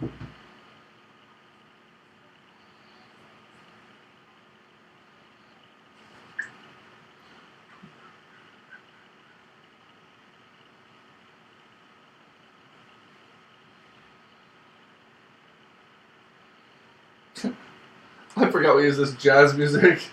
I forgot we use this jazz music.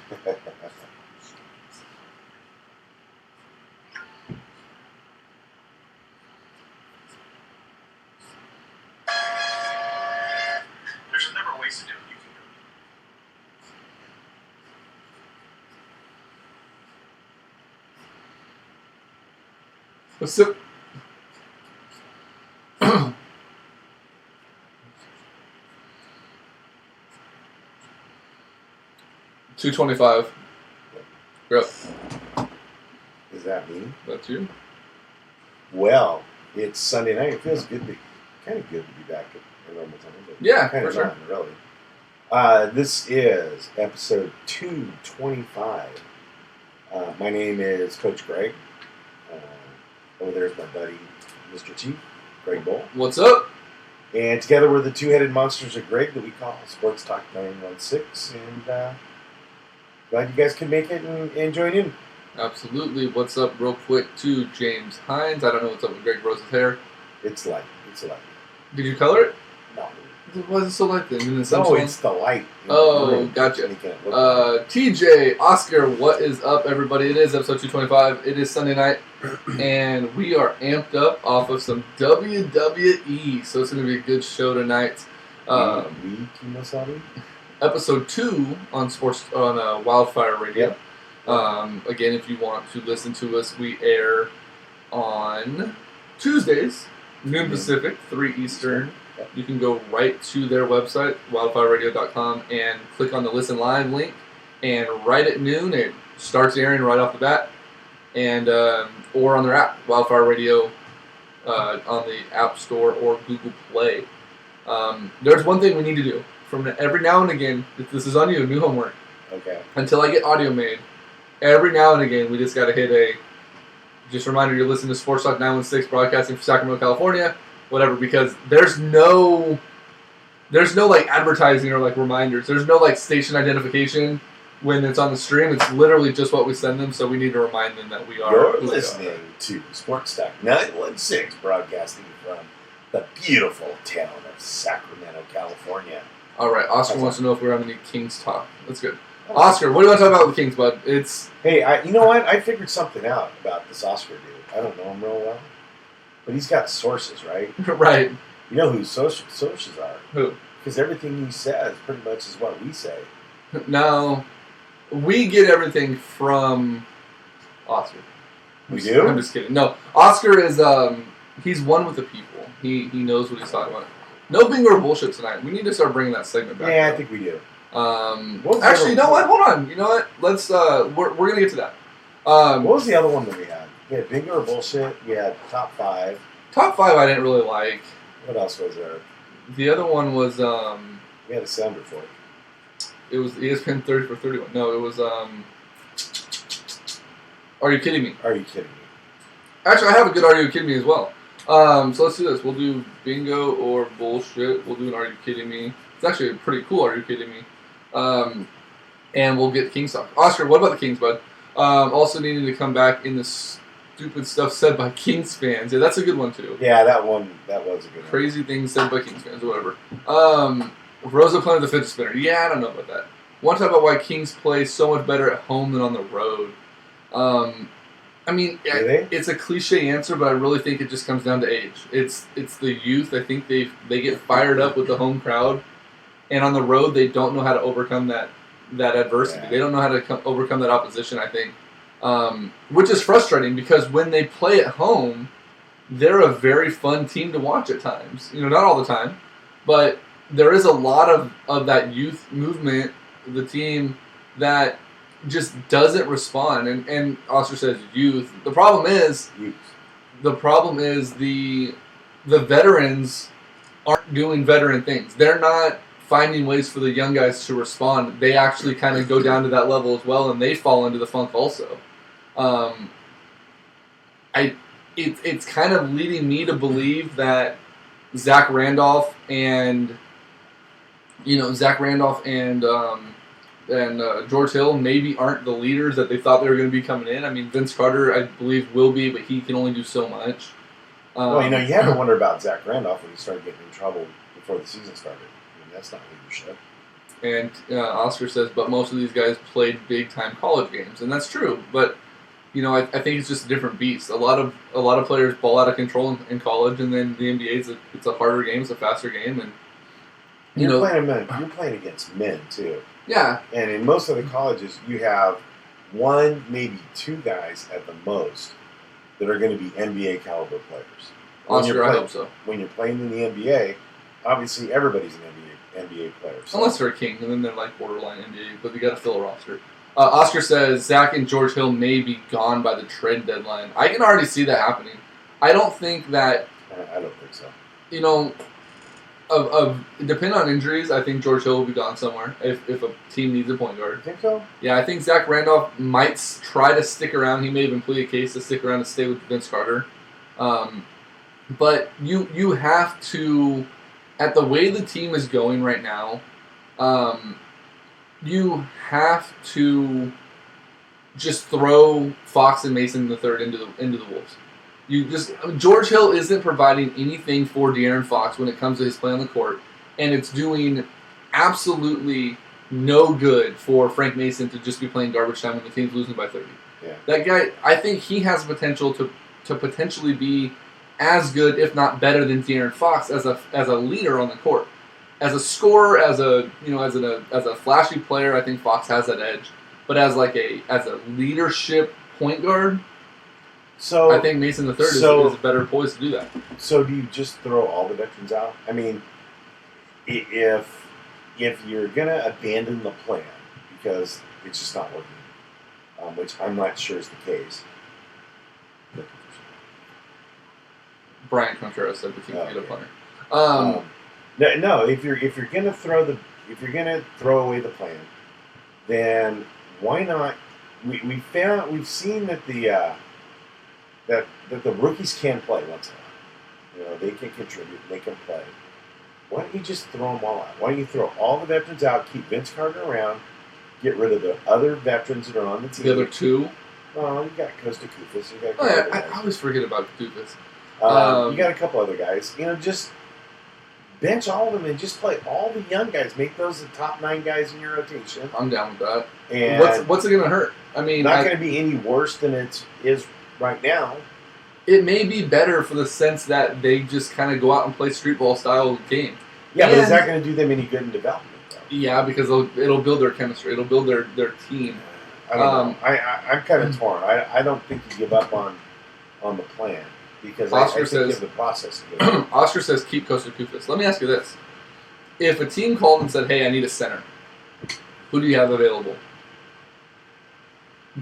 There's a number of ways to do it. You can What's up? 225. Yep. Is that me? That's you? Well, it's Sunday night. It feels good kind of good to be back at normal time. But Yeah, kind for of sure. not, really. This is episode 225. My name is Coach Greg. Over there's my buddy, Mr. Chief, Greg Bull. What's up? And together we're the two-headed monsters of Greg that we call Sports Talk 916. And glad you guys can make it and join in. Absolutely. What's up, real quick, to James Hines. I don't know what's up with Greg Rose's hair. It's light. It's light. Did you color it? No. Why is it so light then? In the No, sunshine? it's the light. Oh, gotcha. TJ, Oscar, what is up, everybody? It is episode 225. It is Sunday night, and we are amped up off of some WWE, so it's going to be a good show tonight. Episode 2 on Wildfire Radio. Yep. Again, if you want to listen to us, we air on Tuesdays, noon Pacific, 3 Eastern. Yep. You can go right to their website, wildfireradio.com, and click on the Listen Live link. And right at noon, it starts airing right off the bat. And or on their app, Wildfire Radio, on the App Store or Google Play. There's one thing we need to do. From every now and again, this is on you, new homework. Okay. Until I get audio made, every now and again, we just got to hit just a reminder, you're listening to Sports Talk 916, broadcasting from Sacramento, California, whatever, because there's no like advertising or like reminders. There's no like station identification when it's on the stream. It's literally just what we send them, so we need to remind them that we are. You're listening to Sports Talk 916, broadcasting from the beautiful town of Sacramento, California. All right, Oscar wants to know if we're having any Kings talk. That's good. Oscar, what do you want to talk about with the Kings, bud? Hey, you know what? I figured something out about this Oscar dude. I don't know him real well, but he's got sources, right? Right. You know who his sources are? Who? Because everything he says pretty much is what we say. No, we get everything from Oscar. We do? I'm just kidding. No, Oscar is he's one with the people. He knows what he's talking about. No bingo or bullshit tonight. We need to start bringing that segment back. Yeah, I think we do. Actually, you know what? Hold on. You know what? Let's. We're gonna get to that. What was the other one that we had? We had bingo or bullshit. We had top 5. Top 5 I didn't really like. What else was there? The other one was we had a sound report. It was ESPN 30 for 31. No, it was Are You Kidding Me? Are you kidding me? Actually, I have a good Are You Kidding Me as well. So let's do this. We'll do bingo or bullshit. We'll do an Are You Kidding Me? It's actually a pretty cool Are You Kidding Me? And we'll get Kings talk. Oscar, what about the Kings, bud? Also needing to come back in the stupid stuff said by Kings fans. Yeah, that's a good one too. Yeah, that was a good one. Crazy things said by Kings fans or whatever. Rosa playing the fidget spinner. Yeah, I don't know about that. Want to talk about why Kings play so much better at home than on the road. I mean, it's a cliche answer, but I really think it just comes down to age. It's the youth. I think they get fired up with the home crowd, and on the road they don't know how to overcome that adversity. Yeah. They don't know how to overcome that opposition, I think, which is frustrating because when they play at home, they're a very fun team to watch at times. You know, not all the time, but there is a lot of that youth movement, the team that just doesn't respond. And Oscar says youth. The problem is the veterans aren't doing veteran things. They're not finding ways for the young guys to respond. They actually kind of go down to that level as well, and they fall into the funk also. It's kind of leading me to believe that Zach Randolph and George Hill maybe aren't the leaders that they thought they were going to be coming in. I mean, Vince Carter, I believe, will be, but he can only do so much. Well, you have to wonder about Zach Randolph when he started getting in trouble before the season started. I mean, that's not leadership. And Oscar says, but most of these guys played big-time college games, and that's true. But I think it's just a different beast. A lot of players ball out of control in college, and then the NBA it's a harder game, it's a faster game, and you're playing against men too. Yeah. And in most of the colleges, you have one, maybe two guys at the most that are going to be NBA caliber players. Oscar, I hope so. When you're playing in the NBA, obviously everybody's an NBA player. So. Unless they're a King, and then they're like borderline NBA, but they got to fill a roster. Oscar says Zach and George Hill may be gone by the trade deadline. I can already see that happening. I don't think that. I don't think so. Depending on injuries, I think George Hill will be gone somewhere if a team needs a point guard. You think so? Yeah, I think Zach Randolph might try to stick around. He may even plead a case to stick around and stay with Vince Carter. But you have to, at the way the team is going right now, you have to just throw Fox and Mason III into the Wolves. George Hill isn't providing anything for De'Aaron Fox when it comes to his play on the court, and it's doing absolutely no good for Frank Mason to just be playing garbage time when the team's losing by 30. Yeah. That guy, I think he has potential to potentially be as good, if not better, than De'Aaron Fox as a leader on the court. As a scorer, as a flashy player, I think Fox has that edge. But as a leadership point guard, so I think Mason III is better poised to do that. So do you just throw all the veterans out? I mean, if you're gonna abandon the plan because it's just not working, which I'm not sure is the case. Brian Contreras said the team can get a punter. No. If you're gonna throw away the plan, then why not? We've seen that that the rookies can play once in a while. They can contribute, they can play. Why don't you just throw them all out? Why don't you throw all the veterans out, keep Vince Carter around, get rid of the other veterans that are on the team? The other two? Well, you got Costa Koufos. I always forget about Koufos. You got a couple other guys. Just bench all of them and just play all the young guys. Make those the top 9 guys in your rotation. I'm down with that. And what's it going to hurt? I mean, not going to be any worse than it is right now. It may be better for the sense that they just kind of go out and play street ball style game. Yeah, but is that going to do them any good in development, though? Yeah, because it'll build their chemistry. It'll build their team. I don't know. I'm kind of torn. I don't think you give up on the plan because I think you have the process to get it. Oscar says keep Costa Koufos. Let me ask you this. If a team called and said, hey, I need a center, who do you have available?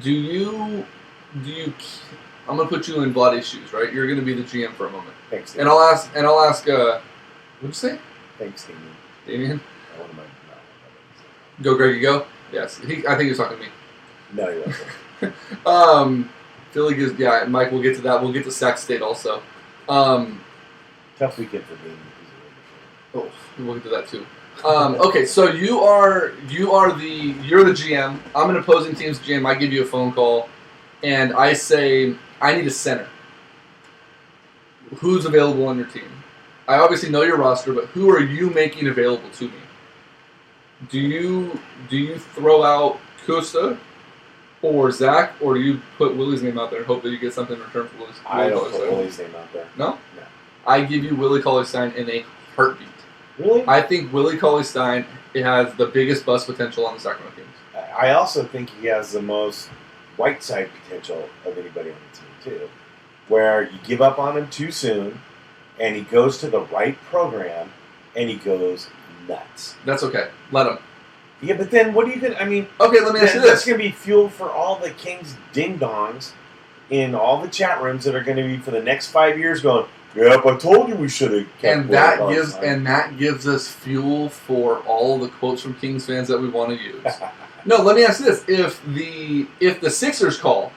Do you I'm going to put you in Vladdy's shoes, right? You're going to be the GM for a moment. Thanks, And Damien. I'll ask, what'd you say? Thanks, Damien. Damien? No. Go, Greggy, go? Yes. I think he was talking to me. No, he wasn't. Philly gives, yeah, Mike, we'll get to that. We'll get to Sac State also. Tough weekend for Damien. Oh, we'll get to that too. Okay, so you're the GM. I'm an opposing team's GM. I give you a phone call, and I say I need a center. Who's available on your team? I obviously know your roster, but who are you making available to me? Do you throw out Costa or Zach, or do you put Willie's name out there and hope that you get something in return for Willie's? I don't put Willie's name out there. No? No. I give you Willie Cauley Stein in a heartbeat. Really? I think Willie Cauley Stein has the biggest bust potential on the Sacramento Kings. I also think he has the most white side potential of anybody on the team, too. Where you give up on him too soon, and he goes to the right program, and he goes nuts. That's okay. Let him. Yeah, but then what are you going to... I mean... Okay, let me ask you this. That's going to be fuel for all the Kings ding-dongs in all the chat rooms that are going to be for the next 5 years going, yep, I told you we should have kept and that gives us fuel for all the quotes from Kings fans that we want to use. No, let me ask you this. If the Sixers call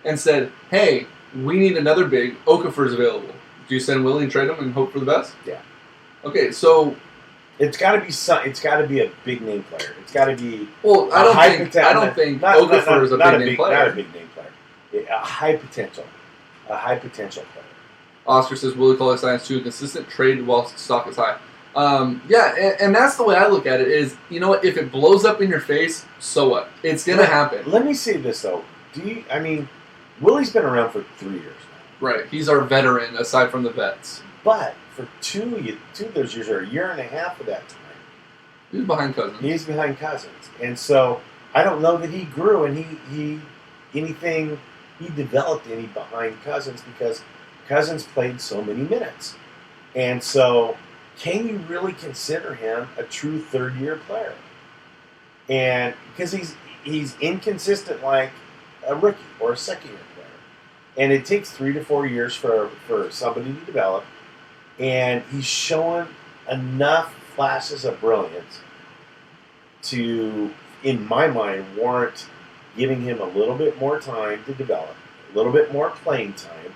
and said, hey, we need another big, Okafor's available, do you send Willie and trade him and hope for the best? Yeah. Okay, so it's got to be it's got to be a big name player. It's got to be. Well, I don't think Okafor is a big name player. Not a big name player. A high potential player. Oscar says Willie Cauley signs too consistent trade while stock is high. And that's the way I look at it. Is you know what? If it blows up in your face, so what? It's gonna happen. Let me say this though. Willie's been around for 3 years now. Right. He's our veteran, aside from the vets. But for two of those years, or a year and a half of that time, he's behind Cousins. He's behind Cousins, and so I don't know that he grew and he developed any behind Cousins because Cousins played so many minutes, and so can you really consider him a true third-year player? And because he's inconsistent like a rookie or a second-year player, and it takes 3 to 4 years for somebody to develop. And he's showing enough flashes of brilliance to, in my mind, warrant giving him a little bit more time to develop, a little bit more playing time,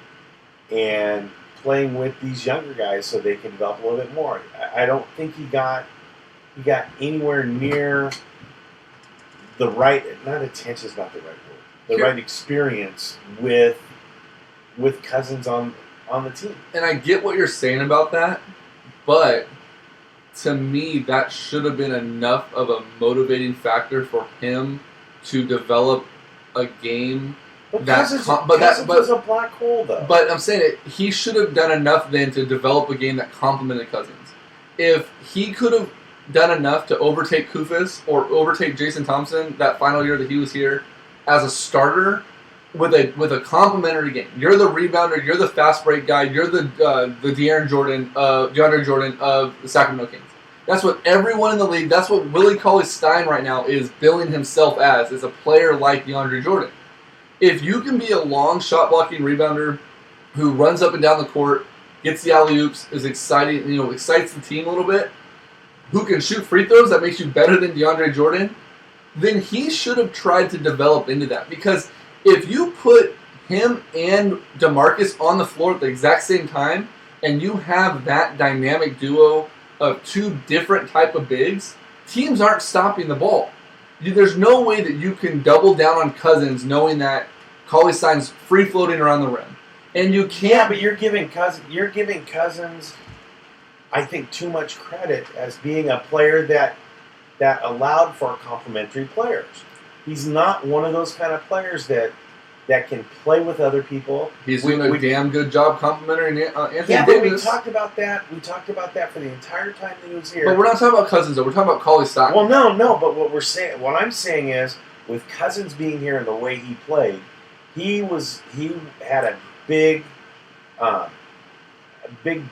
and playing with these younger guys so they can develop a little bit more. I don't think he got anywhere near the right, not attention is not the right word, the right experience with Cousins on the team. And I get what you're saying about that, but to me, that should have been enough of a motivating factor for him to develop a game. But Cousins was a black hole, though. But I'm saying he should have done enough then to develop a game that complemented Cousins. If he could have done enough to overtake Kufis or overtake Jason Thompson that final year that he was here as a starter, with a complementary game. You're the rebounder. You're the fast break guy. You're the DeAndre Jordan of the Sacramento Kings. That's what everyone in the league. That's what Willie Cauley Stein right now is billing himself as a player like DeAndre Jordan. If you can be a long shot blocking rebounder who runs up and down the court, gets the alley oops, is exciting, excites the team a little bit, who can shoot free throws that makes you better than DeAndre Jordan, then he should have tried to develop into that because. If you put him and DeMarcus on the floor at the exact same time, and you have that dynamic duo of two different type of bigs, teams aren't stopping the ball. There's no way that you can double down on Cousins knowing that Cauley Stein's free floating around the rim, and you can't. Yeah, but you're giving Cousins, I think, too much credit as being a player that allowed for complementary players. He's not one of those kind of players that can play with other people. He's doing a damn good job complimenting Anthony Davis. But we talked about that. We talked about that for the entire time that he was here. But we're not talking about Cousins, though. We're talking about Cauley Stein. Well, no. But what I'm saying is, with Cousins being here and the way he played, he had a big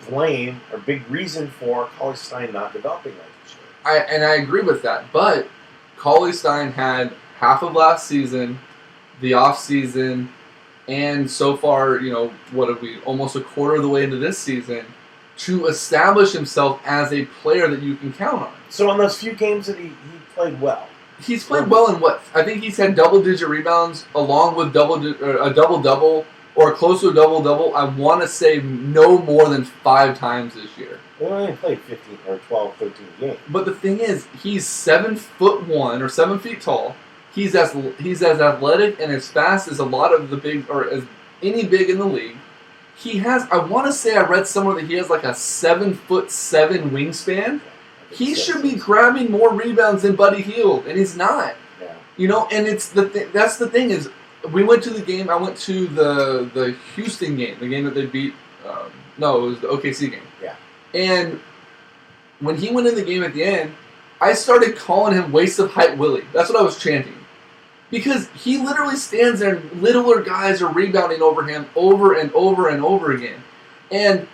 blame or big reason for Cauley Stein not developing like this year. I agree with that, but Cauley Stein had half of last season, the off season, and so far, what have we? Almost a quarter of the way into this season, to establish himself as a player that you can count on. So in those few games that he played well, he's played well in what? I think he's had double-digit rebounds along with a double-double or close to a double-double. I want to say no more than 5 times this year. They only played 15 or 12, 13 games. But the thing is, he's 7'1" or 7 feet tall. He's as athletic and as fast as a lot of the big, or as any big in the league. He has. I want to say I read somewhere that he has like a 7'7" wingspan. He should be grabbing more rebounds than Buddy Hield, and he's not. Yeah. And it's that's the thing is, we went to the game. I went to the Houston game, the game that they beat. No, it was the OKC game. Yeah. And when he went in the game at the end, I started calling him waste of height Willie. That's what I was chanting. Because he literally stands there and littler guys are rebounding over him over and over and over again. And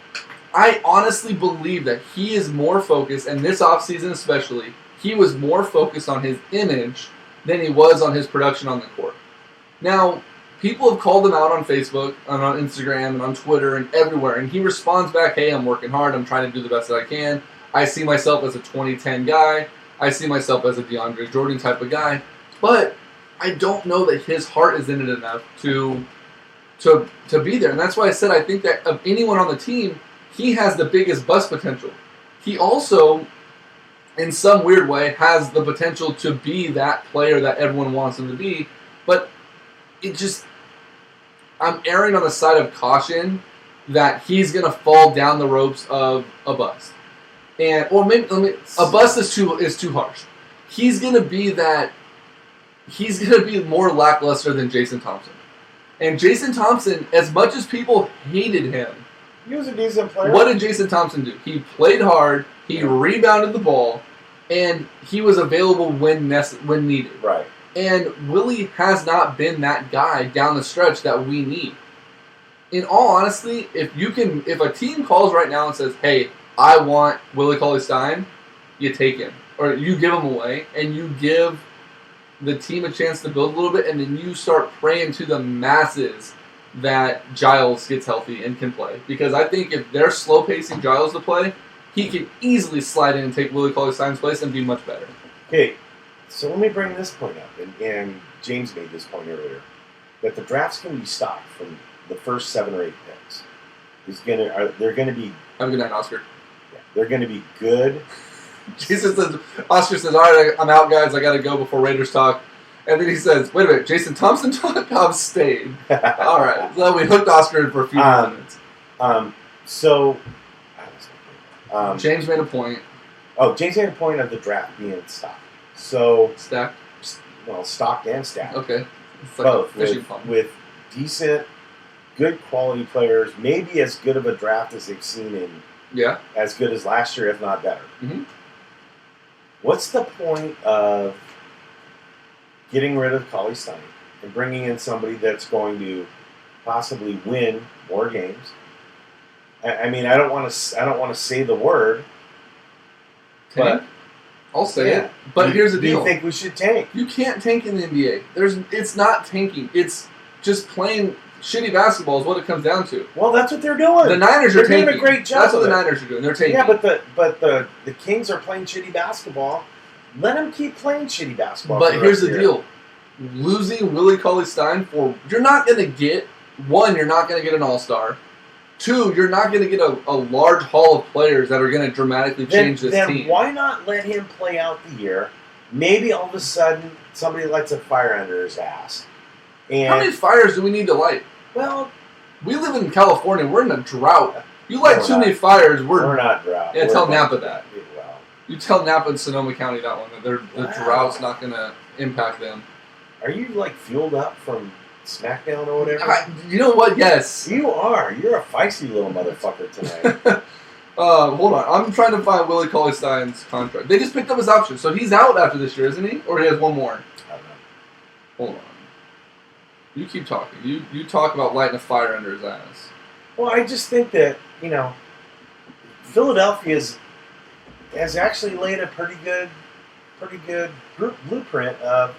I honestly believe that he is more focused, and this offseason especially, he was more focused on his image than he was on his production on the court. Now, people have called him out on Facebook, and on Instagram, and on Twitter, and everywhere, and he responds back, hey, I'm working hard, I'm trying to do the best that I can. I see myself as a 2010 guy. I see myself as a DeAndre Jordan type of guy. But I don't know that his heart is in it enough to be there. And that's why I said I think that of anyone on the team, he has the biggest bust potential. he also, in some weird way, has the potential to be that player that everyone wants him to be. But it just, I'm erring on the side of caution that he's going to fall down the ropes of a bust. Or maybe a bust is too harsh. He's going to be more lackluster than Jason Thompson. And Jason Thompson, as much as people hated him, he was a decent player. What did Jason Thompson do? He played hard, he rebounded the ball, and he was available when needed. Right. And Willie has not been that guy down the stretch that we need. In all honesty, if a team calls right now and says, "Hey, I want Willie Cauley Stein," you take him. Or you give him away, and you give the team a chance to build a little bit, and then you start praying to the masses that Giles gets healthy and can play. Because I think if they're slow-pacing Giles to play, he can easily slide in and take Willie Cauley Stein's place and be much better. Okay, so let me bring this point up, and James made this point earlier, that the draft's going to be stocked from the first 7 or 8 picks. They're going to be... Have a good night, Oscar. Yeah, they're going to be good... Oscar says, "All right, I'm out, guys. I got to go before Raiders talk." And then he says, "Wait a minute, Jason Thompson talk? I'm staying." All right, so we hooked Oscar in for a few minutes. James made a point. Oh, James made a point of the draft being stocked. So stacked. Well, stocked and stacked. Okay, it's like both with decent, good quality players. Maybe as good of a draft as they've seen in. Yeah. As good as last year, if not better. Mm-hmm. What's the point of getting rid of Cauley Stein and bringing in somebody that's going to possibly win more games? I mean, I don't want to say the word. Tank? I'll say it. But here's the deal. Do you think we should tank? You can't tank in the NBA. It's not tanking. It's just playing shitty basketball is what it comes down to. Well, that's what they're doing. The Niners are tanking. They're doing a great job. That's what the Niners are doing. They're tanking. Yeah, but the Kings are playing shitty basketball. Let them keep playing shitty basketball. But here's the deal: losing Willie Cauley Stein you're not going to get you're not going to get an All-Star. 2, you're not going to get a large haul of players that are going to dramatically change this team. Then why not let him play out the year? Maybe all of a sudden somebody lights a fire under his ass. And how many fires do we need to light? Well, we live in California. We're in a drought. You light too many fires, we're not drought. Yeah, tell Napa that. Well, you tell Napa and Sonoma County that one. That the drought's not going to impact them. Are you fueled up from SmackDown or whatever? You know what? Yes. You are. You're a feisty little motherfucker tonight. Hold on. I'm trying to find Willie Cauley Stein's contract. They just picked up his option, so he's out after this year, isn't he? Or he has one more? I don't know. Hold on. You keep talking. You talk about lighting a fire under his ass. Well, I just think that, Philadelphia has actually laid a pretty good blueprint of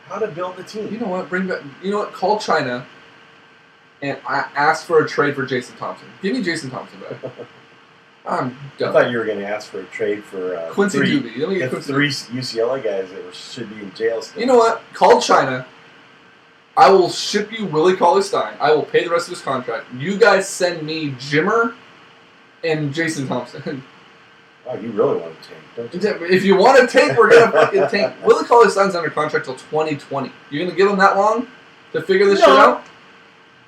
how to build a team. You know what? Call China and ask for a trade for Jason Thompson. Give me Jason Thompson back. I'm done. I thought you were going to ask for a trade for Quincy Doobie. Let me get Quincy 3 UCLA guys that should be in jail still. You know what? Call China. I will ship you Willie Cauley Stein. I will pay the rest of his contract. You guys send me Jimmer and Jason Thompson. Wow, you really want to tank, don't you? If you want to tank, we're going to fucking tank. Willie Cauley Stein's under contract till 2020. You're going to give him that long to figure this shit out?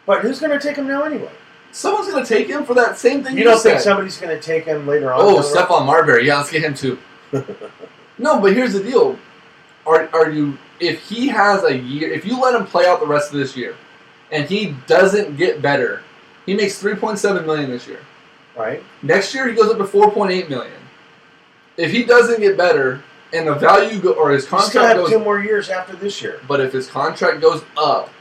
But who's going to take him now anyway? Someone's going to take him for that same thing you don't think somebody's going to take him later on? Oh, Stephon Marbury. Yeah, let's get him too. No, but here's the deal. Are you... If he has a year... If you let him play out the rest of this year, and he doesn't get better, he makes $3.7 million this year. Right. Next year, he goes up to $4.8 million. If he doesn't get better, and the value or his contract still have goes... 2 more years after this year. But if his contract goes up,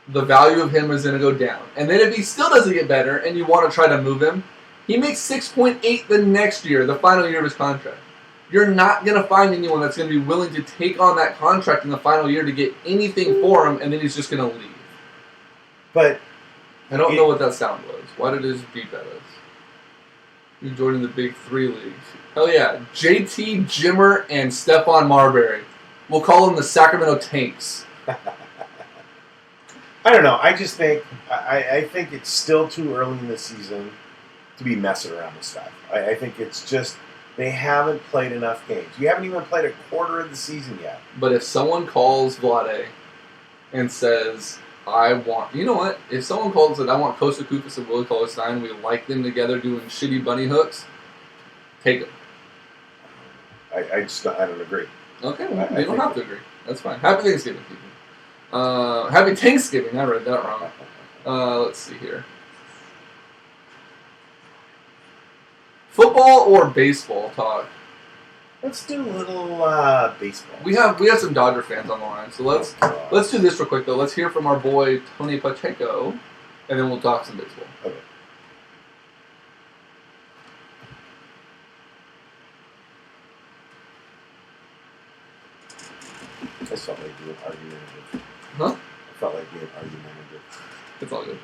the value of him is going to go down. And then if he still doesn't get better, and you want to try to move him, he makes $6.8 the next year, the final year of his contract. You're not going to find anyone that's going to be willing to take on that contract in the final year to get anything for him, and then he's just going to leave. But I don't know what that sound was. Why did it just beep at us? You're joining the Big 3 leagues. Hell yeah. JT, Jimmer, and Stephon Marbury. We'll call them the Sacramento Tanks. I don't know. I just think I think it's still too early in the season to be messing around with stuff. I think it's just they haven't played enough games. You haven't even played a quarter of the season yet. But if someone calls Vlade and says, I want... You know what? If someone calls and said, I want Kosta Koufos and Willie Cauley Stein, we like them together doing shitty bunny hooks, take them. I don't agree. Okay, well, you don't have to agree. That's fine. Happy Thanksgiving, people. Happy Thanksgiving. I read that wrong. Let's see here. Football or baseball talk? Let's do a little baseball. We have some Dodger fans on the line, so let's do this real quick though. Let's hear from our boy Tony Pacheco, and then we'll talk some baseball. Okay. I felt like being argumentative. Huh? I felt like being argumentative. It's all good.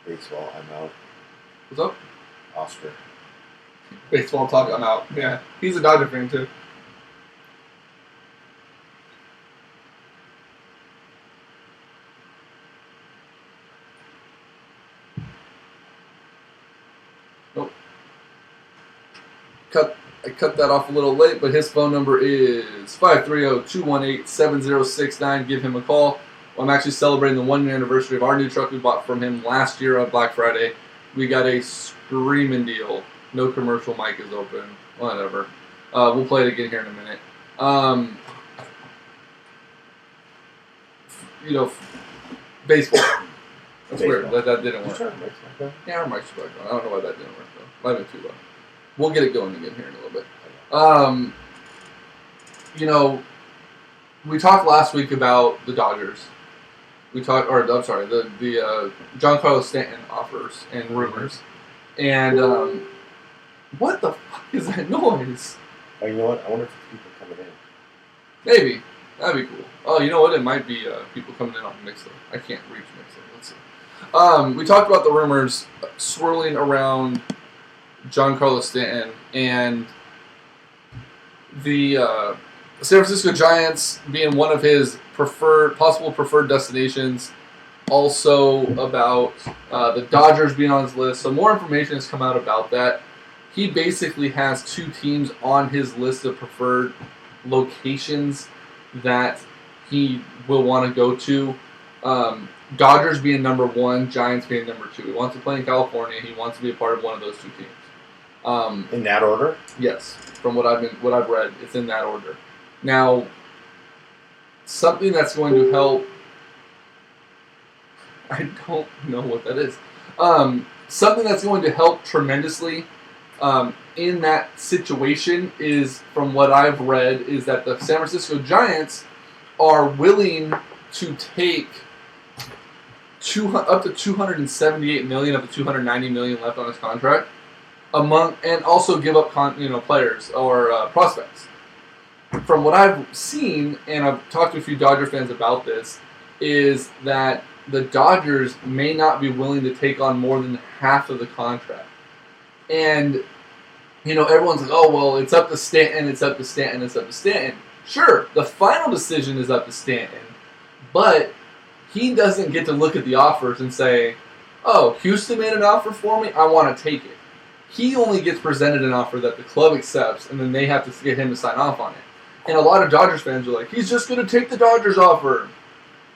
Baseball, I'm out. What's up? Oscar. Baseball talk, I'm out. Yeah, he's a Dodger fan too. Nope. I cut that off a little late, but his phone number is 530-218-7069. Give him a call. I'm actually celebrating the 1 year anniversary of our new truck we bought from him last year on Black Friday. We got a screaming deal. No commercial, mic is open. Whatever. We'll play it again here in a minute. Baseball. That's weird. That didn't work. Yeah, our mic's back on. I don't know why that didn't work though. Might have been too low. We'll get it going again here in a little bit. We talked last week about the Dodgers. The Giancarlo Stanton offers and rumors. And what the fuck is that noise? Oh, you know what? I wonder if people coming in. Maybe. That'd be cool. Oh, you know what? It might be people coming in on Mixer. I can't reach Mixer. Let's see. We talked about the rumors swirling around Giancarlo Stanton and the San Francisco Giants being one of his possible preferred destinations. Also about the Dodgers being on his list. So more information has come out about that. He basically has 2 teams on his list of preferred locations that he will want to go to. Dodgers being number 1, Giants being number 2. He wants to play in California. He wants to be a part of one of those 2 teams. In that order? Yes, from what I've read, it's in that order. Now, something that's going to help. I don't know what that is. Something that's going to help tremendously in that situation is, from what I've read, is that the San Francisco Giants are willing to take up to $278 million of the $290 million left on his contract, and also give up players or prospects. From what I've seen, and I've talked to a few Dodger fans about this, is that the Dodgers may not be willing to take on more than half of the contract. And, everyone's like, oh, well, it's up to Stanton, it's up to Stanton, it's up to Stanton. Sure, the final decision is up to Stanton, but he doesn't get to look at the offers and say, oh, Houston made an offer for me, I want to take it. He only gets presented an offer that the club accepts, and then they have to get him to sign off on it. And a lot of Dodgers fans are like, he's just going to take the Dodgers offer.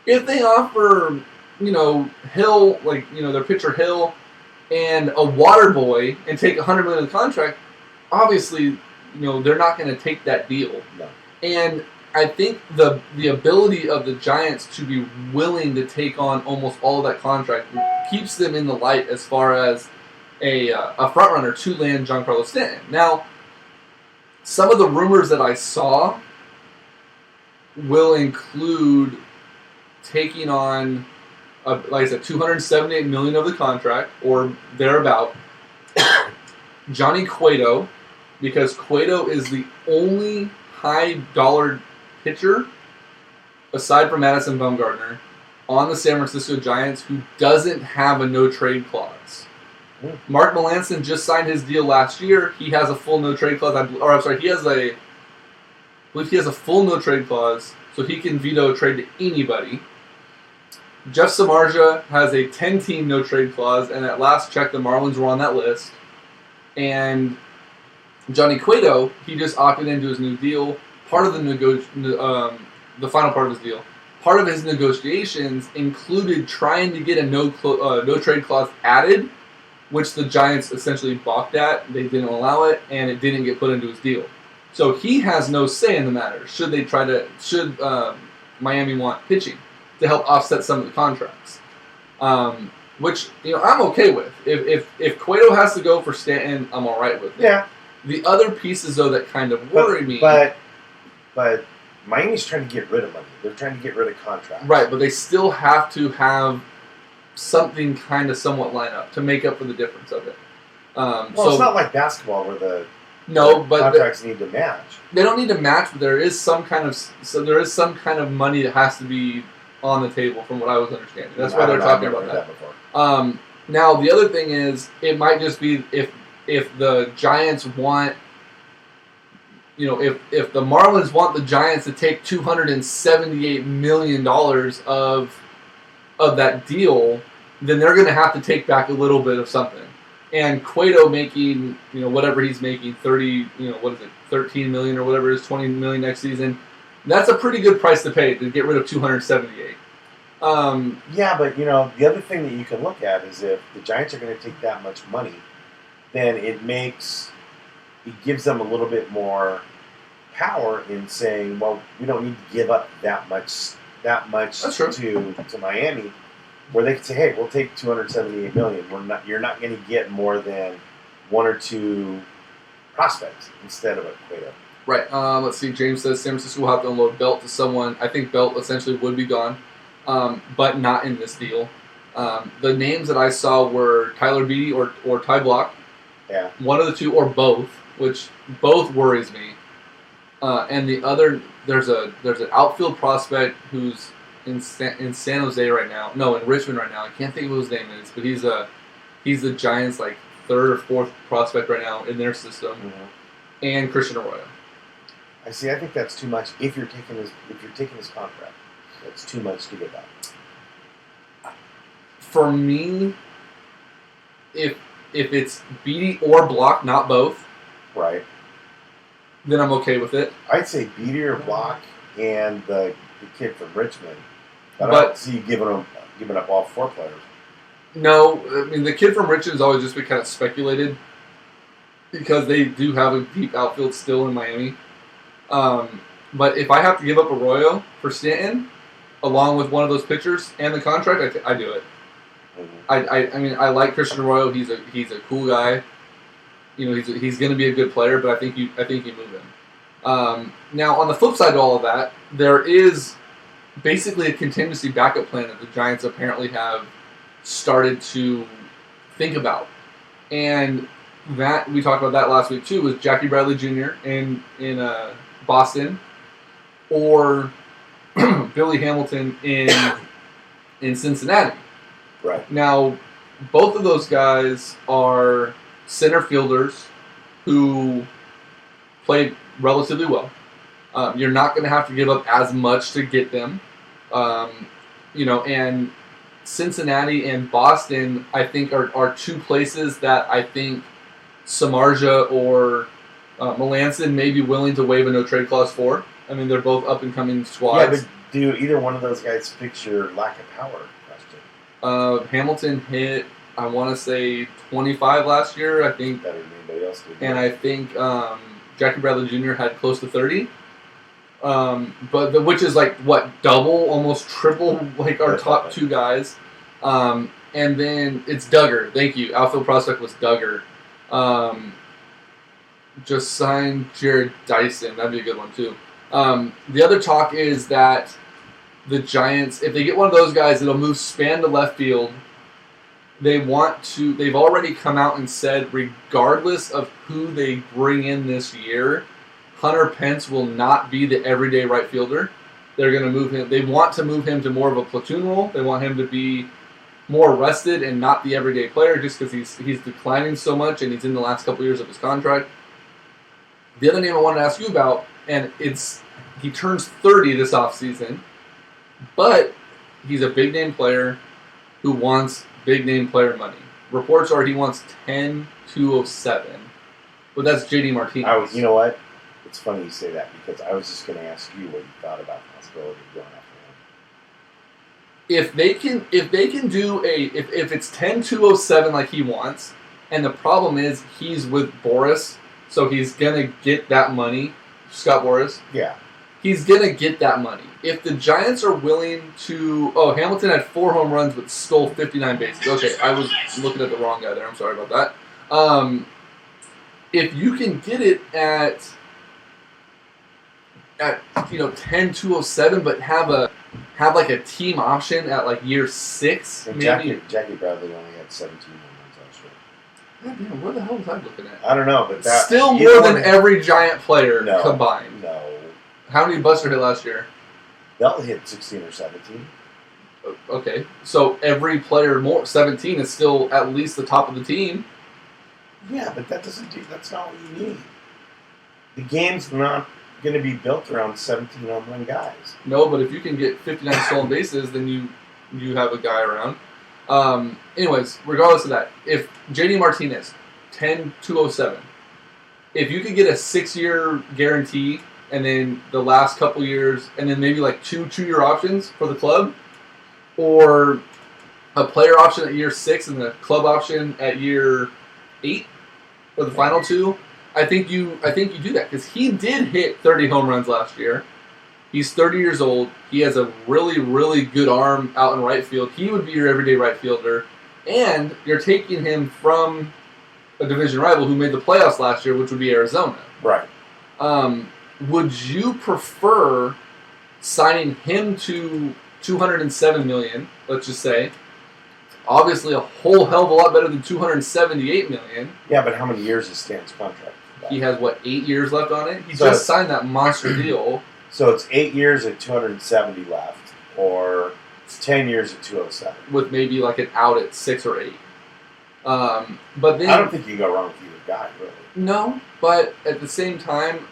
If they offer, Hill, their pitcher Hill, and a water boy, and take $100 million of the contract, obviously, they're not going to take that deal. No. And I think the ability of the Giants to be willing to take on almost all of that contract keeps them in the light as far as a front runner to land Giancarlo Stanton. Now, some of the rumors that I saw will include taking on, like I said, $278 million of the contract, or thereabout. Johnny Cueto, because Cueto is the only high-dollar pitcher, aside from Madison Bumgarner, on the San Francisco Giants who doesn't have a no-trade clause. Mark Melancon just signed his deal last year. He has a full no-trade clause. He has a believe he has a full no-trade clause, so he can veto a trade to anybody. Jeff Samardzija has a 10-team no-trade clause, and at last check, the Marlins were on that list. And Johnny Cueto, he just opted into his new deal. Part of the final part of his deal, part of his negotiations included trying to get a no-trade clause added, which the Giants essentially balked at. They didn't allow it, and it didn't get put into his deal. So he has no say in the matter. Should Miami want pitching to help offset some of the contracts, which I'm okay with. If Cueto has to go for Stanton, I'm all right with it. Yeah. The other pieces though that kind of worry me. But Miami's trying to get rid of money. They're trying to get rid of contracts. Right, but they still have to have something kind of somewhat line up to make up for the difference of it. So it's not like basketball where the contracts need to match. They don't need to match, but there is some kind of money that has to be on the table, from what I was understanding. That's why they're talking about that. Before. Now the other thing is, it might just be if the Giants want, if the Marlins want the Giants to take $278 million of that deal, then they're going to have to take back a little bit of something. And Cueto making, whatever he's making, 13 million or whatever it is, 20 million next season. That's a pretty good price to pay to get rid of 278. Yeah, but the other thing that you can look at is if the Giants are going to take that much money, then it gives them a little bit more power in saying, well, we don't need to give up that much to Miami, where they can say, hey, we'll take $278 million. You're not going to get more than one or two prospects instead of a Cueto. Right. Let's see. James says San Francisco will have to unload Belt to someone. I think Belt essentially would be gone, but not in this deal. The names that I saw were Tyler Beede or Ty Block. Yeah. One of the two, or both, which both worries me. And the other, there's an outfield prospect who's in San Jose right now. No, in Richmond right now. I can't think of what his name is, but he's the Giants' third or fourth prospect right now in their system. Mm-hmm. And Christian Arroyo. I think that's too much. If you're taking his contract, that's too much to give up. For me, if it's Beede or Block, not both, right, then I'm okay with it. I'd say Beede or Block and the kid from Richmond. But I don't see you giving up all four players. No, I mean the kid from Richmond has always just been kind of speculated because they do have a deep outfield still in Miami. But if I have to give up Arroyo for Stanton, along with one of those pitchers and the contract, I do it. Mm-hmm. I mean, I like Christian Arroyo. He's a cool guy. He's going to be a good player, but I think you move him. Now, on the flip side to all of that, there is basically a contingency backup plan that the Giants apparently have started to think about, and that we talked about that last week too. Was Jackie Bradley Jr. in Boston, or Billy Hamilton in Cincinnati? Right. Now, both of those guys are center fielders who play relatively well. You're not going to have to give up as much to get them. And Cincinnati and Boston, I think, are two places that I think Samardzija or Melanson may be willing to waive a no-trade clause for. I mean, they're both up-and-coming squads. Yeah, but do either one of those guys fix your lack of power question? Hamilton hit, I want to say, 25 last year, I think. Better than anybody else did. And I think Jackie Bradley Jr. had close to 30. Which is double, almost triple, our top two guys. And then it's Duggar. Thank you. Outfield prospect was Duggar. Just signed Jared Dyson. That'd be a good one, too. The other talk is that the Giants, if they get one of those guys, it'll move Span to left field. They've already come out and said, regardless of who they bring in this year, Hunter Pence will not be the everyday right fielder. They're going to move him. They want to move him to more of a platoon role. They want him to be more rested and not the everyday player, just because he's declining so much and he's in the last couple years of his contract. The other name I wanted to ask you about, and He turns 30 this offseason, but he's a big-name player who wants big-name player money. Reports are he wants 10,207, but that's J.D. Martinez. You know what? It's funny you say that because I was just going to ask you what you thought about the possibility of going after him. If they can do if it's 10,207 like he wants, and the problem is he's with Boris, so he's gonna get that money. Scott Boris. Yeah. He's gonna get that money. If the Giants are willing to, Hamilton had 4 home runs but stole 59 bases. Okay, I was looking at the wrong guy there. I'm sorry about that. If you can get it at 10,207, but have like a team option at like year 6, and maybe. Jackie Bradley only had 17 home runs last year. God damn, what the hell was I looking at? I don't know, but that still more than every Giant player combined. No. How many Buster hit last year? Bell hit 16 or 17. Okay, so every player more 17 is still at least the top of the team. Yeah, but that's not what you need. The game's not going to be built around 17 home run guys. No, but if you can get 59 stolen bases, then you have a guy around. Anyways, regardless of that, if J.D. Martinez, 10,207, if you could get a 6-year guarantee and then the last couple years, and then maybe like 2-year options for the club, or a player option at year 6 and the club option at year 8 for the final 2, I think you do that because he did hit 30 home runs last year. He's 30 years old. He has a really, really good arm out in right field. He would be your everyday right fielder, and you're taking him from a division rival who made the playoffs last year, which would be Arizona. Right. Would you prefer signing him to $207 million, let's just say? Obviously, a whole hell of a lot better than $278 million. Yeah, but how many years is Stanton's contract? He has, 8 years left on it? He just signed that monster deal. So it's 8 years at 270 left, or it's 10 years at 207. With maybe like an out at 6 or 8. But then I don't think you go wrong with either guy, really. No, but at the same time,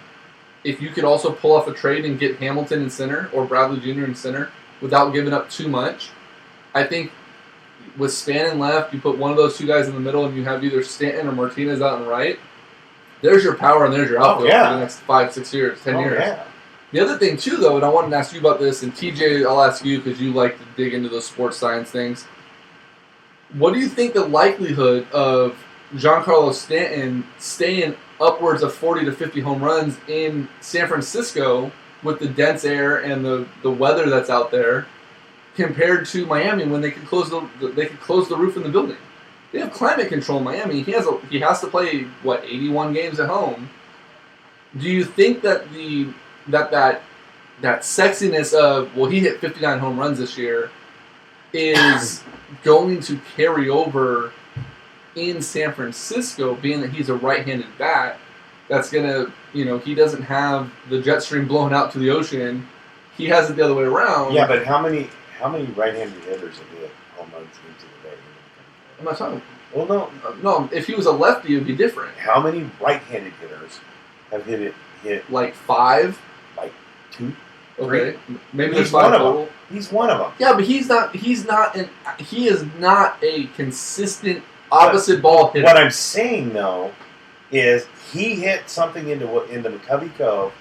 if you could also pull off a trade and get Hamilton in center or Bradley Jr. in center without giving up too much, I think with Stanton left, you put one of those two guys in the middle and you have either Stanton or Martinez out and right, there's your power and there's your outfield for the next 5, 6 years, 10 years. Yeah. The other thing, too, though, and I wanted to ask you about this, and TJ, I'll ask you because you like to dig into those sports science things. What do you think the likelihood of Giancarlo Stanton staying upwards of 40 to 50 home runs in San Francisco with the dense air and the weather that's out there compared to Miami when they could close the roof in the building? They have climate control in Miami. He has to play 81 games at home. Do you think that that sexiness of he hit 59 home runs this year is going to carry over in San Francisco, being that he's a right-handed bat? That's gonna, he doesn't have the jet stream blowing out to the ocean. He has it the other way around. Yeah, but how many right-handed hitters have hit home runs into the day? I'm not talking. Well, no. If he was a lefty, it would be different. How many right-handed hitters have hit like 5? Like 2? Okay, maybe there's 5 total. He's one of them. Yeah, but he is not a consistent opposite ball hitter. What I'm saying though is he hit something into McCovey Cove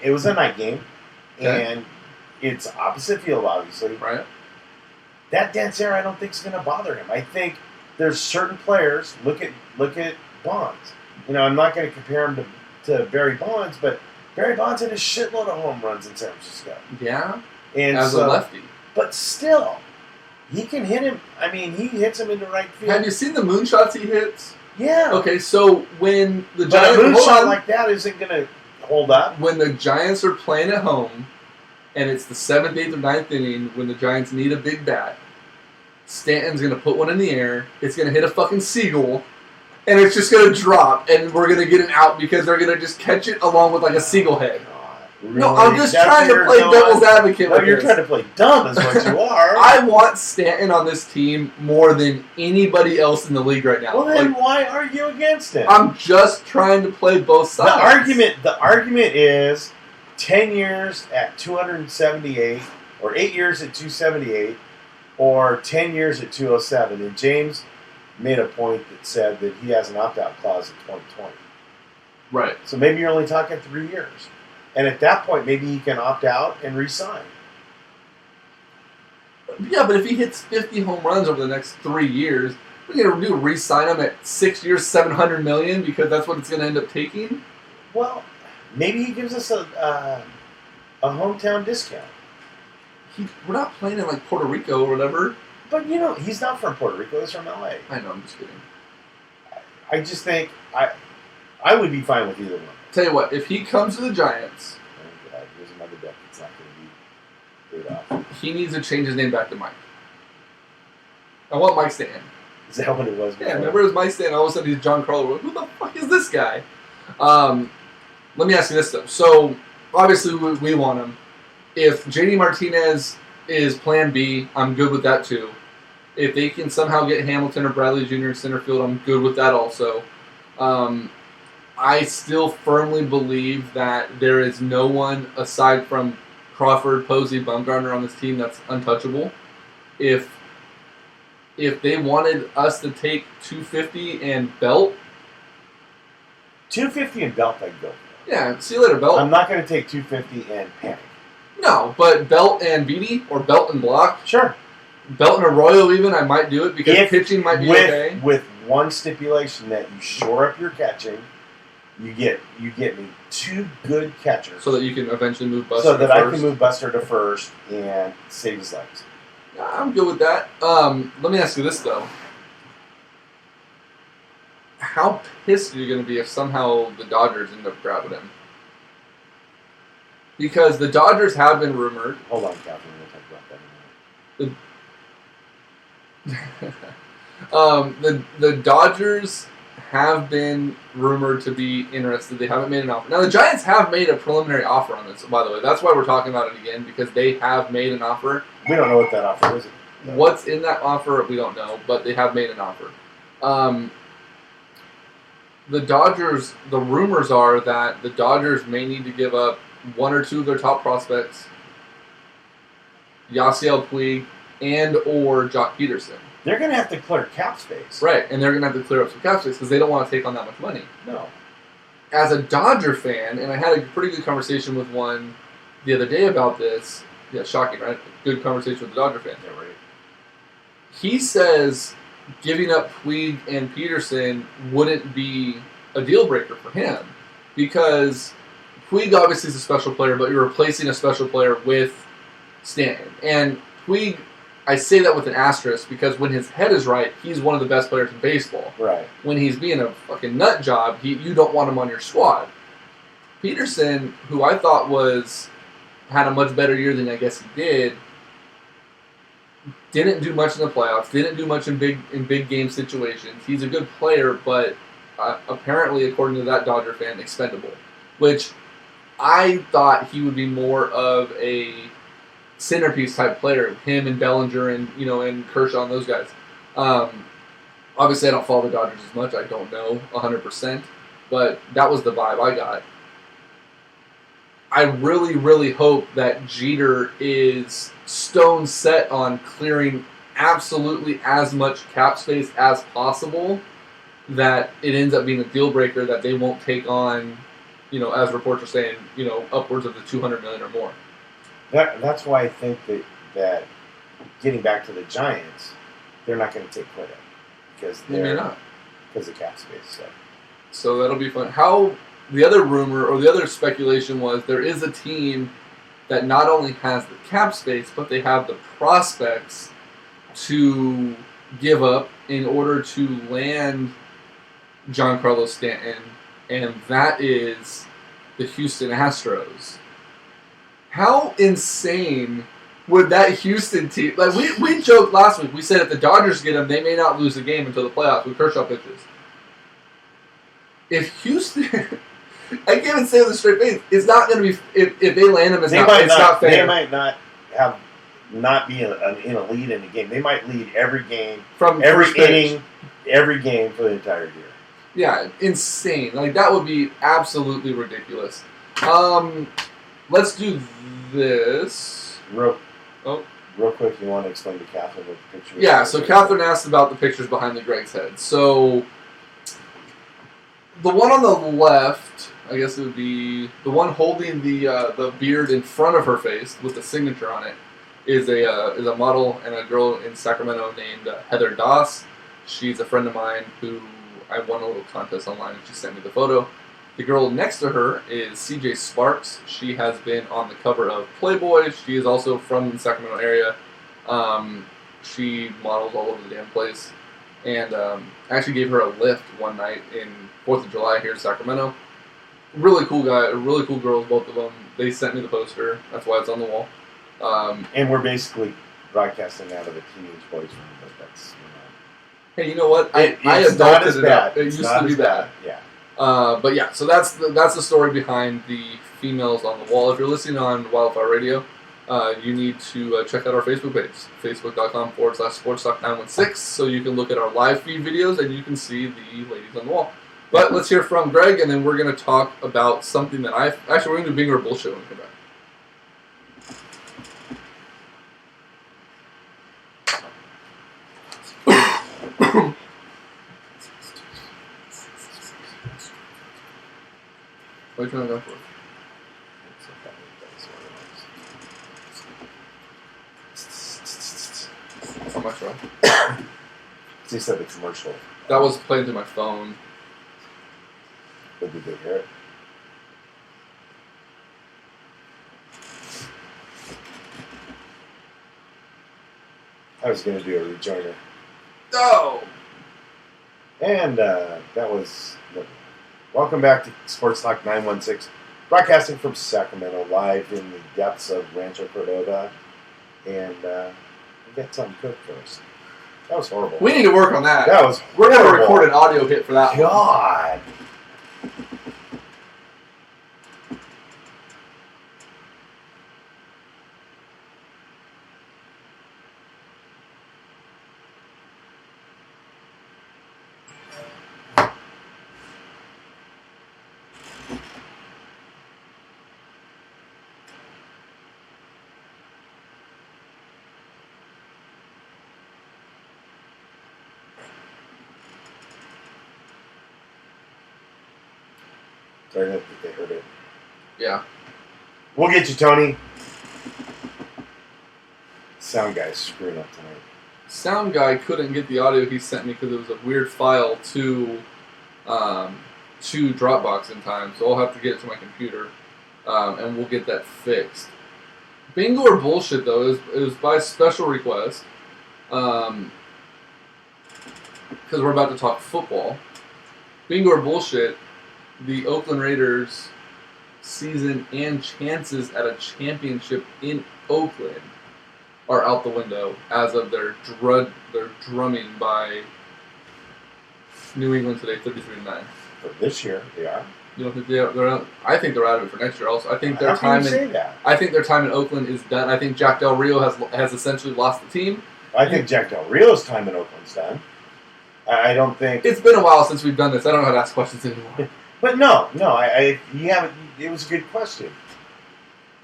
it was a night game, and it's opposite field, obviously. Right. That dense air, I don't think is going to bother him. I think there's certain players. Look at Bonds. I'm not going to compare him to Barry Bonds, but Barry Bonds had a shitload of home runs in San Francisco. Yeah, and as a lefty. But still, he can hit him. I mean, he hits him into right field. Have you seen the moonshots he hits? Yeah. Okay, so when the Giants... a moonshot like that isn't going to hold up. When the Giants are playing at home, and it's the 7th, 8th, or 9th inning, when the Giants need a big bat, Stanton's going to put one in the air, it's going to hit a fucking seagull, and it's just going to drop, and we're going to get an out because they're going to just catch it along with like a seagull head. Really? No, I'm just trying to play devil's advocate. No, you're trying to play dumb is what you are. I want Stanton on this team more than anybody else in the league right now. Well, then why argue against him? I'm just trying to play both sides. The argument is 10 years at 278, or 8 years at 278, or 10 years at 207. And James made a point that said that he has an opt-out clause in 2020. Right. So maybe you're only talking 3 years. And at that point, maybe he can opt out and re-sign. Yeah, but if he hits 50 home runs over the next 3 years, we're going to do re-sign him at 6 years, $700 million, because that's what it's going to end up taking? Well, maybe he gives us a hometown discount. We're not playing in like Puerto Rico or whatever. But he's not from Puerto Rico. He's from LA. I know. I'm just kidding. I just think I would be fine with either one. Tell you what, if he comes to the Giants, oh God, here's another deck that's not going to be paid off. He needs to change his name back to Mike. I want Mike Stanton. Is that what it was before? Yeah, remember it was Mike Stanton. All of a sudden he's John Carlo. Who the fuck is this guy? Let me ask you this though. So obviously we want him. If JD Martinez is Plan B, I'm good with that too. If they can somehow get Hamilton or Bradley Jr. in center field, I'm good with that also. I still firmly believe that there is no one aside from Crawford, Posey, Bumgarner on this team that's untouchable. If they wanted us to take 250 and Belt, 250 and Belt, I'd go for. Yeah, see you later, Belt. I'm not going to take 250 and panic. No, but Belt and Beatty, or Belt and Block. Sure. Belt and Arroyo even, I might do it because pitching might be okay. With one stipulation that you shore up your catching, you get me 2 good catchers. So that you can eventually move Buster to first. I can move Buster to first and save his legs. I'm good with that. Let me ask you this, though. How pissed are you going to be if somehow the Dodgers end up grabbing him? Because the Dodgers have been rumored. Hold on, Captain. We'll talk about that in a minute. The Dodgers have been rumored to be interested. They haven't made an offer. Now, the Giants have made a preliminary offer on this, by the way. That's why we're talking about it again, because they have made an offer. We don't know what that offer is. No. What's in that offer, we don't know, but they have made an offer. The Dodgers, the rumors are that the Dodgers may need to give up 1 or 2 of their top prospects, Yasiel Puig and or Jock Peterson. They're going to have to clear cap space. Right, and they're going to have to clear up some cap space because they don't want to take on that much money. No. As a Dodger fan, and I had a pretty good conversation with one the other day about this. Yeah, shocking, right? Good conversation with the Dodger fan. Yeah, right. He says giving up Puig and Peterson wouldn't be a deal breaker for him because Puig obviously is a special player, but you're replacing a special player with Stanton. And Puig, I say that with an asterisk because when his head is right, he's one of the best players in baseball. Right. When he's being a fucking nut job, you don't want him on your squad. Peterson, who I thought had a much better year than I guess he didn't do much in the playoffs, didn't do much in big game situations. He's a good player, but apparently, according to that Dodger fan, expendable. Which I thought he would be more of a centerpiece type player, him and Bellinger and Kershaw and those guys. Obviously, I don't follow the Dodgers as much. I don't know 100%, but that was the vibe I got. I really, really hope that Jeter is stone set on clearing absolutely as much cap space as possible, that it ends up being a deal breaker that they won't take on, as reports are saying, upwards of the $200 million or more. That's why I think that getting back to the Giants, they're not going to take credit because they may not because of cap space. So that'll be fun. The other rumor or the other speculation was there is a team that not only has the cap space, but they have the prospects to give up in order to land Giancarlo Stanton, and that is the Houston Astros. How insane would that Houston team... Like we joked last week. We said if the Dodgers get him, they may not lose the game until the playoffs when Kershaw pitches. If Houston... I can't even say with a straight face. It's not going to be... If they land him, it's not fair. They might not be in a lead in the game. They might lead every game, from every inning, every game for the entire year. Yeah, insane. Like, that would be absolutely ridiculous. let's do this. Real quick, you want to explain to Catherine what the picture is? Yeah, so Catherine asked about the pictures behind the Greg's head. So, the one on the left, I guess it would be the one holding the beard in front of her face with the signature on it, is a model and a girl in Sacramento named Heather Doss. She's a friend of mine who I won a little contest online and she sent me the photo. The girl next to her is CJ Sparks. She has been on the cover of Playboy. She is also from the Sacramento area. She models all over the damn place. And I actually gave her a lift one night in 4th of July here in Sacramento. Really cool guy, really cool girls, both of them. They sent me the poster. That's why it's on the wall. And we're basically broadcasting out of a teenage boys' room, but that's, Hey, you know what? I adopted it up. It used to be bad. Yeah. But yeah, so that's the story behind the females on the wall. If you're listening on Wildfire Radio, you need to check out our Facebook page, facebook.com/sportstalk916, so you can look at our live feed videos and you can see the ladies on the wall. But let's hear from Greg, and then we're going to talk about something that we're going to do Bingo or Bullshit when we come back. What are you trying to go for? How much, right? He said the commercial. That was playing through my phone. But did they hear it? I was going to do a rejoiner. No! And that was... Welcome back to Sports Talk 916, broadcasting from Sacramento, live in the depths of Rancho Cordova. And we got something cooked for us. That was horrible. We need to work on that. That was horrible. We're going to record an audio hit for that God. I don't think they heard it. Yeah. We'll get you, Tony. Sound guy's screwing up tonight. Sound guy couldn't get the audio he sent me because it was a weird file to Dropbox in time, so I'll have to get it to my computer, and we'll get that fixed. Bingo or Bullshit, though, it was by special request, because we're about to talk football. Bingo or Bullshit, the Oakland Raiders' season and chances at a championship in Oakland are out the window as of their drumming by New England today, 33-9. For this year, they are. You don't think they're out? I think they're out of it for next year. Also, I think their How can time you say that? I think their time in Oakland is done. I think Jack Del Rio has essentially lost the team. I think Jack Del Rio's time in Oakland's done. I don't think It's been a while since we've done this. I don't know how to ask questions anymore. But no, you haven't. It was a good question.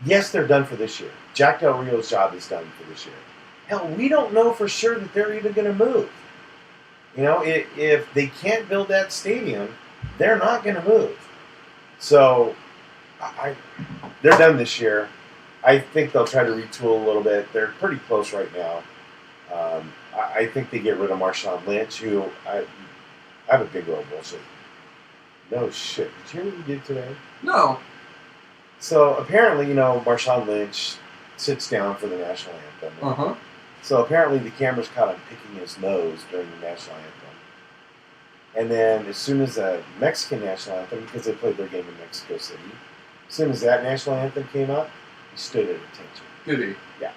Yes, they're done for this year. Jack Del Rio's job is done for this year. Hell, we don't know for sure that they're even going to move. You know, if they can't build that stadium, they're not going to move. So, they're done this year. I think they'll try to retool a little bit. They're pretty close right now. I think they get rid of Marshawn Lynch, who I have a big old bullshit. No shit. Did you hear what he did today? No. So apparently, Marshawn Lynch sits down for the national anthem. Uh-huh. So apparently the cameras caught him picking his nose during the national anthem. And then as soon as the Mexican national anthem, because they played their game in Mexico City, as soon as that national anthem came up, he stood at attention. Did he? Yeah.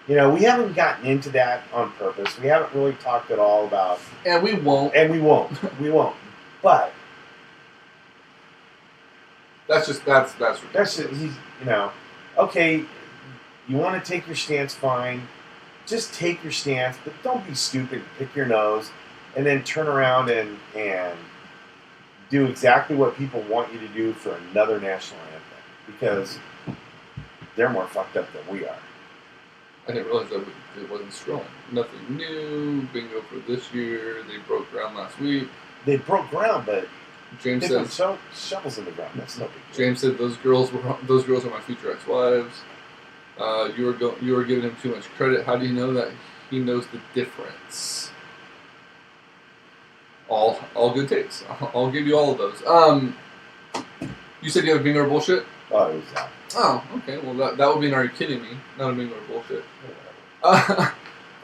We haven't gotten into that on purpose. We haven't really talked at all about... And we won't. We won't. But... That's ridiculous. That's just, okay, you want to take your stance, fine. Just take your stance, but don't be stupid, pick your nose, and then turn around and do exactly what people want you to do for another national anthem because they're more fucked up than we are. I didn't realize that it wasn't scrolling. Nothing new. Bingo for this year. They broke ground last week. They broke ground, but James they says put shovels in the ground. That's no big deal. James said those girls are my future ex-wives. You were giving him too much credit. How do you know that he knows the difference? All good takes. I'll give you all of those. You said you have a bingo or bullshit? Oh, it was that. Oh, okay. Well, that would be an "Are you kidding me?" Not a bingo or bullshit. I'm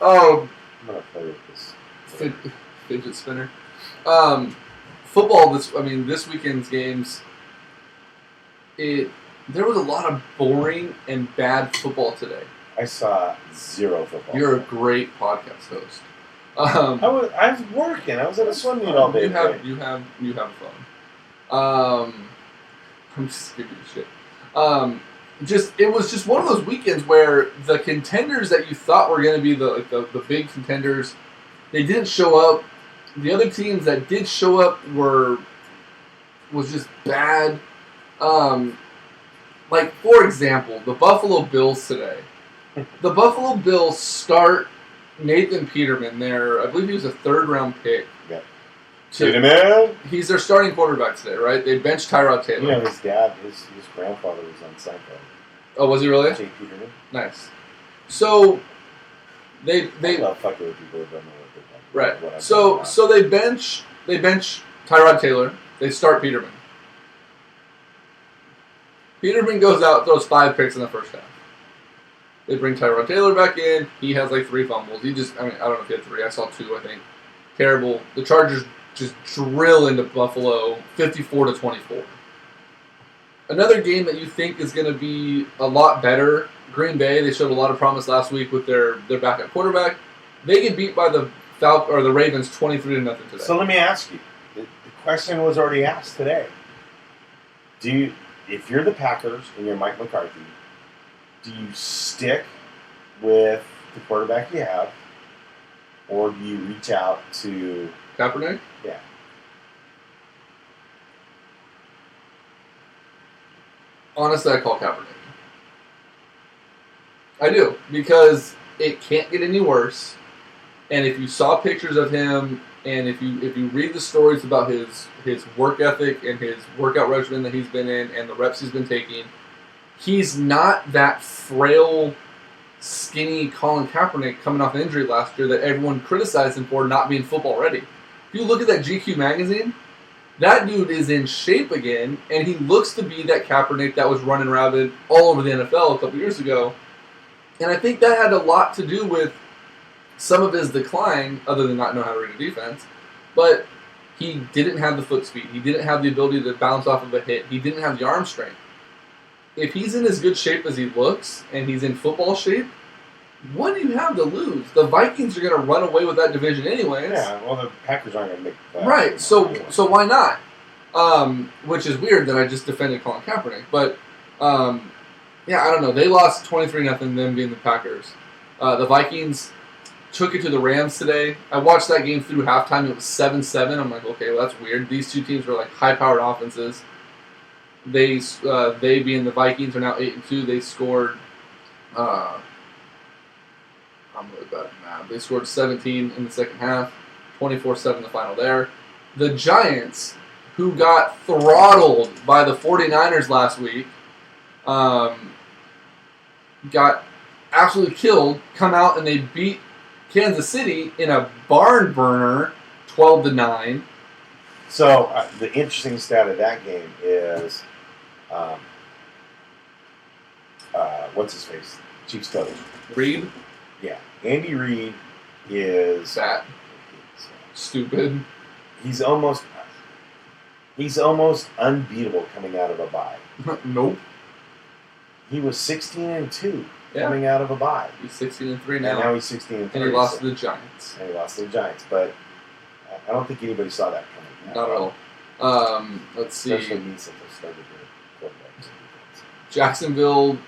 Oh, gonna play with this fidget spinner. Football. This weekend's games. There was a lot of boring and bad football today. I saw zero football. You're a great podcast host. I was working. I was at a swim meet all day. You have a phone. I'm just giving you shit. It was just one of those weekends where the contenders that you thought were going to be the big contenders, they didn't show up. The other teams that did show up was just bad. Like, for example, the Buffalo Bills today. The Buffalo Bills start Nathan Peterman there. I believe he was a third-round pick. Yeah. Peterman? He's their starting quarterback today, right? They benched Tyrod Taylor. You know, his dad, his grandfather was on Seinfeld. Oh, was he really? Jay Peterman. Nice. So, they I love fucking with people who don't know what they're talking about. Right. So they bench Tyrod Taylor. They start Peterman. Peterman goes out, throws 5 picks in the first half. They bring Tyrod Taylor back in. He has like 3 fumbles. I don't know if he had 3. I saw 2, I think. Terrible. The Chargers just drill into Buffalo 54-24. Another game that you think is going to be a lot better, Green Bay. They showed a lot of promise last week with their backup quarterback. They get beat by the Ravens 23-0 today. So let me ask you. The question was already asked today. If you're the Packers and you're Mike McCarthy, do you stick with the quarterback you have, or do you reach out to Kaepernick? Yeah. Honestly, I call Kaepernick. I do, because it can't get any worse. And if you saw pictures of him, and if you read the stories about his work ethic and his workout regimen that he's been in and the reps he's been taking, he's not that frail, skinny Colin Kaepernick coming off injury last year that everyone criticized him for not being football ready. If you look at that GQ magazine, that dude is in shape again, and he looks to be that Kaepernick that was running rabid all over the NFL a couple years ago. And I think that had a lot to do with some of his decline, other than not knowing how to read a defense. But he didn't have the foot speed. He didn't have the ability to bounce off of a hit. He didn't have the arm strength. If he's in as good shape as he looks, and he's in football shape, what do you have to lose? The Vikings are going to run away with that division anyways. Yeah, well, the Packers aren't going to make the playoffs. Right, so why not? Which is weird that I just defended Colin Kaepernick. But, yeah, I don't know. They lost 23-0, them being the Packers. The Vikings took it to the Rams today. I watched that game through halftime. It was 7-7. I'm like, okay, well, that's weird. These two teams were like high-powered offenses. They being the Vikings, are now 8-2. They scored. I'm really bad at math. They scored 17 in the second half, 24-7 the final there. The Giants, who got throttled by the 49ers last week, got absolutely killed, come out and they beat Kansas City in a barn burner, 12-9. So the interesting stat of that game is, what's his face? Chiefs coach. Reed? Yeah, Andy Reid is fat, stupid. He's almost unbeatable coming out of a bye. Nope. He was 16-2 coming out of a bye. He's 16-3 now. And now he's 16-3. And he lost to the Giants. But I don't think anybody saw that coming. Not at all. Let's see. Especially me since I started the quarterbacks. Jacksonville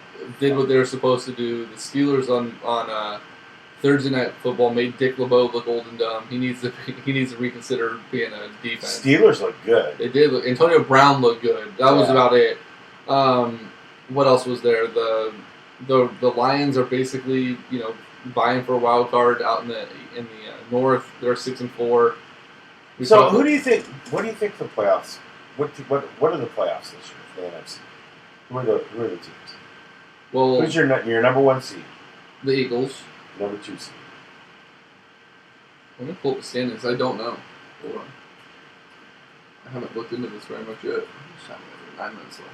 did what they were supposed to do. The Steelers on Thursday Night Football made Dick LeBeau look old and dumb. He needs to reconsider being a defense. Steelers look good. They did. Antonio Brown looked good. That was about it. What else was there? The Lions are basically vying for a wild card out in the North. They're 6-4. So who do you think? What do you think the playoffs? What are the playoffs this year for the NFC? Who are the teams? Well, who's your number 1 seed? The Eagles. Number 2 seed. I'm gonna pull up the standings. I don't know. Hold on. I haven't looked into this very much yet. 9 minutes left.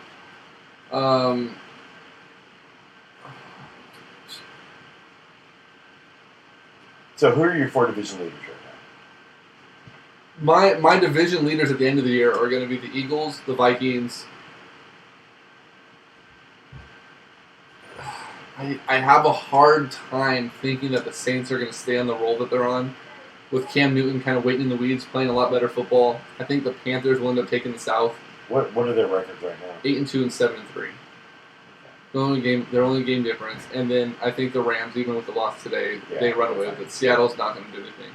So who are your 4 division leaders right now? My division leaders at the end of the year are going to be the Eagles, the Vikings. I have a hard time thinking that the Saints are going to stay on the roll that they're on, with Cam Newton kind of waiting in the weeds, playing a lot better football. I think the Panthers will end up taking the South. What are their records right now? 8-2 and 7-3. Their only game difference, and then I think the Rams, even with the loss today, they run away with it. Seattle's not going to do anything.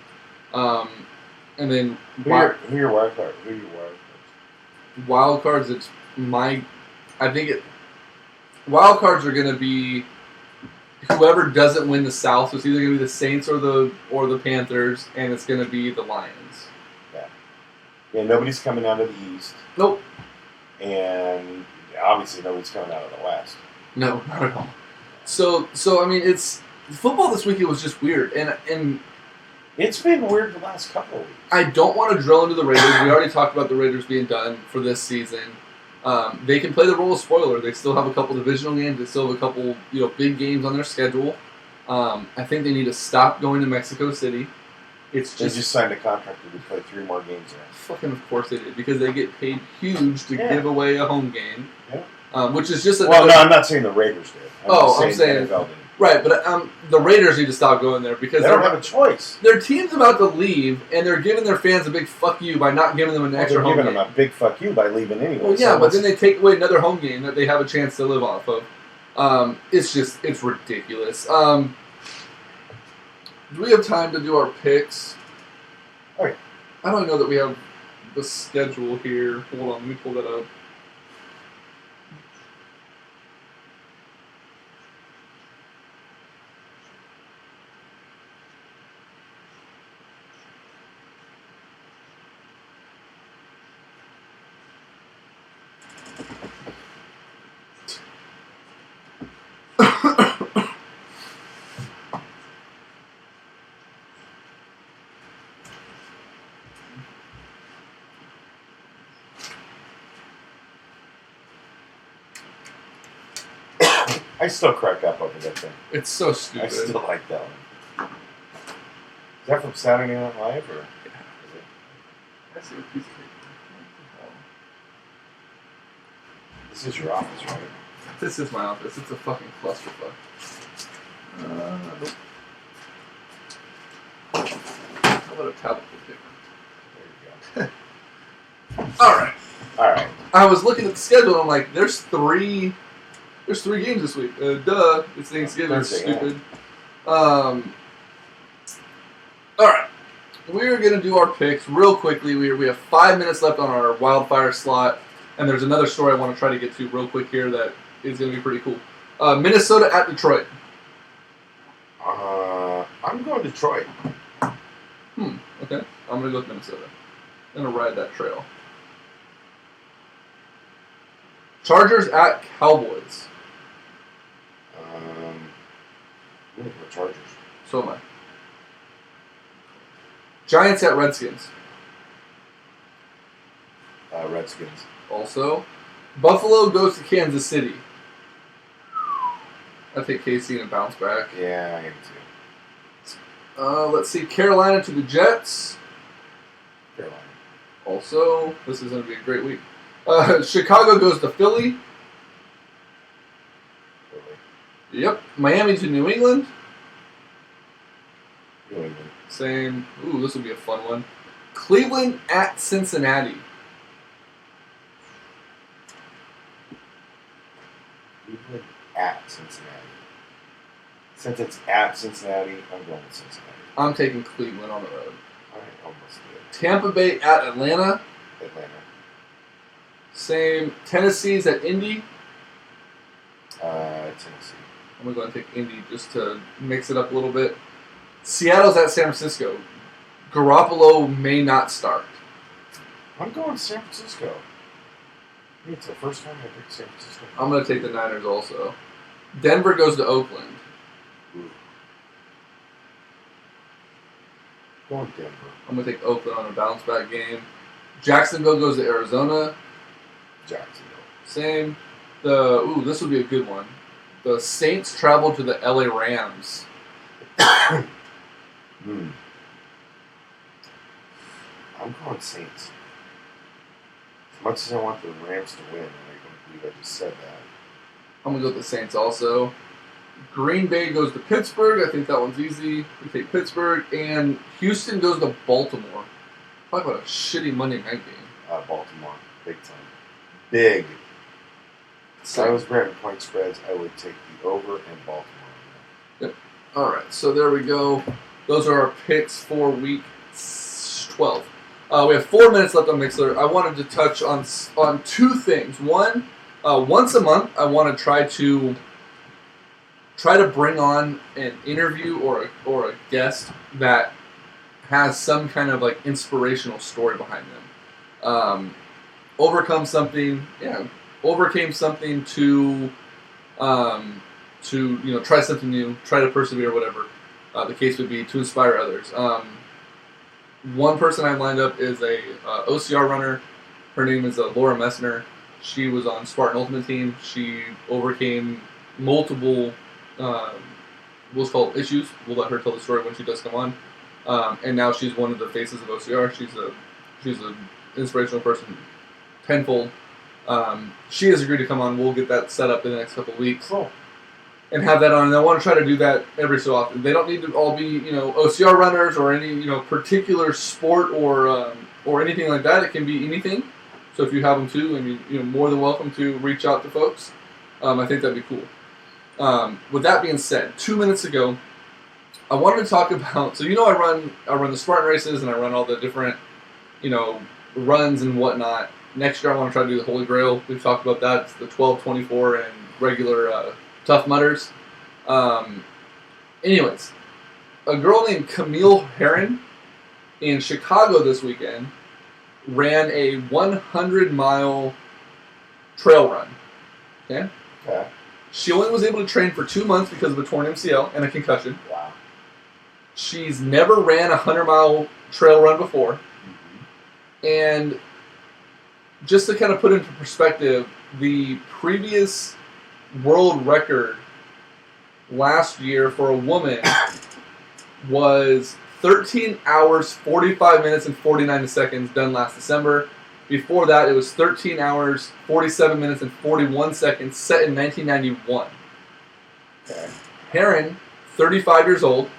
And then who are your wild cards? Wild cards. Wild cards are going to be whoever doesn't win the South. So it's either going to be the Saints or the Panthers, and it's going to be the Lions. Yeah. Nobody's coming out of the East. Nope. And obviously nobody's coming out of the West. No, not at all. So I mean, it's football this weekend was just weird, and it's been weird the last couple of weeks. I don't want to drill into the Raiders. We already talked about the Raiders being done for this season. They can play the role of spoiler. They still have a couple divisional games. They still have a couple big games on their schedule. I think they need to stop going to Mexico City. They just signed a contract to play 3 more games there. Fucking of course they did, because they get paid huge to give away a home game. Yeah. Which is just no, I'm not saying the Raiders did. I'm saying NFL did. Right, but the Raiders need to stop going there because they don't have a choice. Their team's about to leave, and they're giving their fans a big fuck you by not giving them an extra home game. They're giving them a big fuck you by leaving anyway. Well, yeah, but then they take away another home game that they have a chance to live off of. It's ridiculous. Do we have time to do our picks? Okay. I don't know that we have the schedule here. Hold on, let me pull that up. I still crack up over that thing. It's so stupid. I still like that one. Is that from Saturday Night Live? Or? Yeah. I see a piece of paper. This is your office, right? This is my office. It's a fucking clusterfuck. Nope. How about a tablet with paper? There you go. All right. I was looking at the schedule and I'm like, there's three games this week. Duh. It's Thanksgiving. It's stupid. All right. We're going to do our picks real quickly. We have 5 minutes left on our wildfire slot. And there's another story I want to try to get to real quick here that is going to be pretty cool. Minnesota at Detroit. I'm going Detroit. Okay. I'm going to go with Minnesota. I'm going to ride that trail. Chargers at Cowboys. I'm going to go Chargers. So am I. Giants at Redskins. Redskins. Also, Buffalo goes to Kansas City. I take KC and bounce back. Yeah, I am too. Let's see. Carolina to the Jets. Carolina. Also, this is going to be a great week. Chicago goes to Philly. Philly. Yep. Miami to New England. New England. Same. Ooh, this will be a fun one. Cleveland at Cincinnati. Cleveland at Cincinnati. Since it's at Cincinnati, I'm going with Cincinnati. I'm taking Cleveland on the road. All right, almost good. Tampa Bay at Atlanta. Atlanta. Same. Tennessee's at Indy. Tennessee. I'm going to go and take Indy just to mix it up a little bit. Seattle's at San Francisco. Garoppolo may not start. I'm going San Francisco. It's the first time I picked San Francisco. I'm going to take the Niners also. Denver goes to Oakland. Ooh. Going Denver. I'm going to take Oakland on a bounce back game. Jacksonville goes to Arizona. Jacksonville. Same. This would be a good one. The Saints travel to the LA Rams. I'm going Saints. As much as I want the Rams to win, and I don't believe I just said that. I'm going to go with the Saints also. Green Bay goes to Pittsburgh. I think that one's easy. We take Pittsburgh. And Houston goes to Baltimore. Talk about a shitty Monday night game. Baltimore. Big time. Big. If I was betting point spreads, I would take the over and Baltimore. Yep. All right. So there we go. Those are our picks for week 12. We have 4 minutes left on Mixler. I wanted to touch on two things. One, once a month, I want to try to bring on an interview or a guest that has some kind of like inspirational story behind them. Overcame something to try something new, try to persevere, whatever the case would be, to inspire others. One person I lined up is a OCR runner. Her name is Laura Messner. She was on Spartan Ultimate Team. She overcame multiple what's called issues. We'll let her tell the story when she does come on. And now she's one of the faces of OCR. She's an inspirational person, tenfold. She has agreed to come on. We'll get that set up in the next couple of weeks. Cool. And have that on. And I want to try to do that every so often. They don't need to all be, OCR runners or any, particular sport or anything like that. It can be anything. So if you have them too, and you're more than welcome to reach out to folks. I think that'd be cool. With that being said, 2 minutes ago, I wanted to talk about. So I run the Spartan races and I run all the different, runs and whatnot. Next year I want to try to do the Holy Grail. We've talked about that. It's the 12, 24, and regular Tough Mudders. Anyways, a girl named Camille Herron in Chicago this weekend ran a 100-mile trail run. Okay? She only was able to train for 2 months because of a torn MCL and a concussion. Wow. She's never ran a 100-mile trail run before. Mm-hmm. And just to kind of put into perspective, the previous world record last year for a woman was 13 hours, 45 minutes, and 49 seconds done last December. Before that, it was 13 hours, 47 minutes, and 41 seconds set in 1991. Okay. Herron, 35 years old,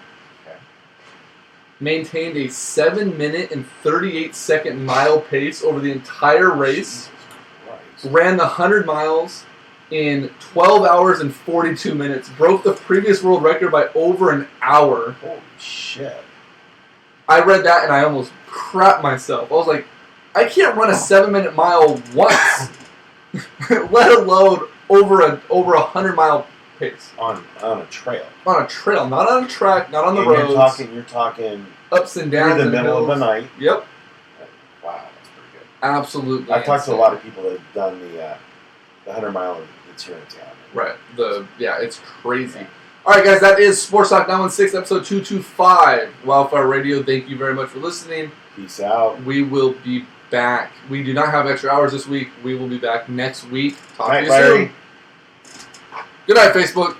maintained a 7-minute and 38-second mile pace over the entire race. Ran the 100 miles in 12 hours and 42 minutes. Broke the previous world record by over an hour. Holy shit. I read that and I almost crapped myself. I was like, I can't run a 7-minute mile once, let alone over a 100-mile pace. On a trail. On a trail, not on a track, not on the roads. You're talking ups and downs. Through the middle of the night. Yep. Wow, that's pretty good. Absolutely. I've talked to a lot of people that have done the 100-mile that's here in town. Right. It's crazy. All right, guys, that is Sports Talk 916, episode 225, Wildfire Radio. Thank you very much for listening. Peace out. We will be back. We do not have extra hours this week. We will be back next week. Talk to you Larry. soon. Good night, Facebook.